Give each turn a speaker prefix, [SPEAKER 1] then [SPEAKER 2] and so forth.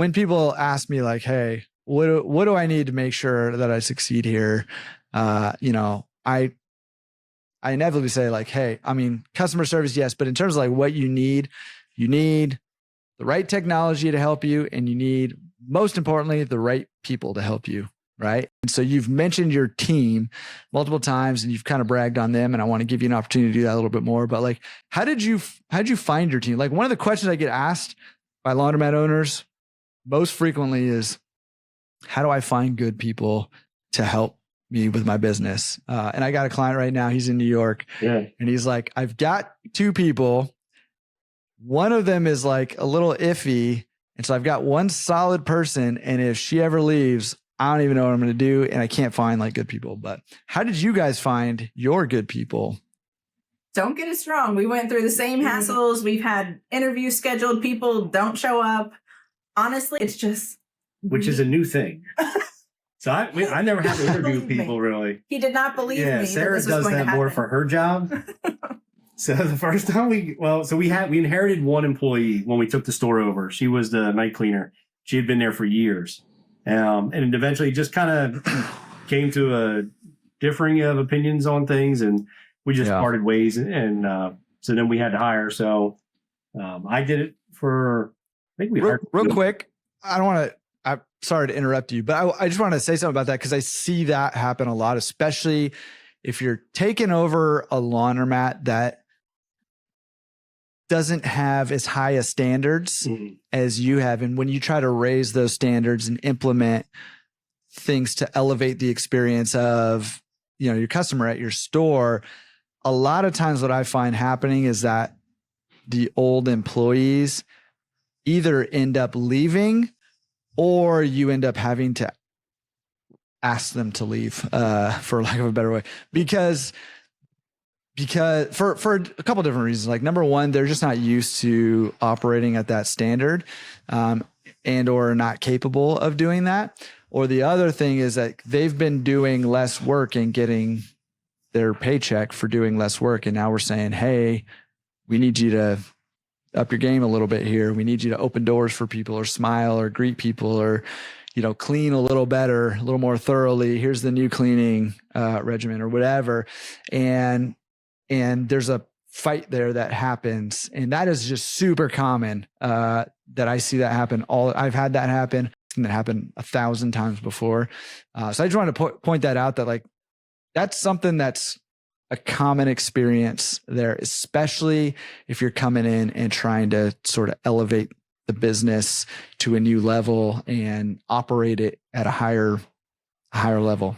[SPEAKER 1] when people ask me like, hey, what do I need to make sure that I succeed here? I inevitably say like, hey, I mean, customer service, yes, but in terms of like what you need the right technology to help you, and you need, most importantly, the right people to help you. Right. And so you've mentioned your team multiple times and you've kind of bragged on them, and I want to give you an opportunity to do that a little bit more. But like, how did you find your team? Like, one of the questions I get asked by laundromat owners most frequently is, how do I find good people to help me with my business? And I got a client right now, he's in New York, and he's like, I've got 2 people. One of them is like a little iffy. And so I've got one solid person. And if she ever leaves, I don't even know what I'm going to do. And I can't find like good people. But how did you guys find your good people?
[SPEAKER 2] Don't get us wrong. We went through the same hassles. We've had interviews scheduled. People don't show up. Honestly, it's just.
[SPEAKER 3] Which is a new thing. So I never had to interview people really.
[SPEAKER 2] He did not believe me.
[SPEAKER 3] Sarah
[SPEAKER 2] that
[SPEAKER 3] does that more for her job. So the first time we inherited one employee when we took the store over. She was the night cleaner. She had been there for years. And it eventually just kind of came to a differing of opinions on things, and we just parted ways. And so then we had to hire. So I did it for, I think we hired.
[SPEAKER 1] Real quick. I'm sorry to interrupt you, but I just want to say something about that, because I see that happen a lot, especially if you're taking over a laundromat that doesn't have as high a standards as you have. And when you try to raise those standards and implement things to elevate the experience of, your customer at your store, a lot of times what I find happening is that the old employees either end up leaving, or you end up having to ask them to leave, for lack of a better way, because for a couple of different reasons. Like, number one, they're just not used to operating at that standard, and or not capable of doing that. Or the other thing is that they've been doing less work and getting their paycheck for doing less work. And now we're saying, hey, we need you to up your game a little bit here. We need you to open doors for people, or smile, or greet people, or, clean a little better, a little more thoroughly. Here's the new cleaning regimen or whatever. And there's a fight there that happens. And that is just super common, that I see that happen. I've had that happen, and that happened 1,000 times before. So I just wanted to point that out, that like, that's something that's a common experience there, especially if you're coming in and trying to sort of elevate the business to a new level and operate it at a higher level.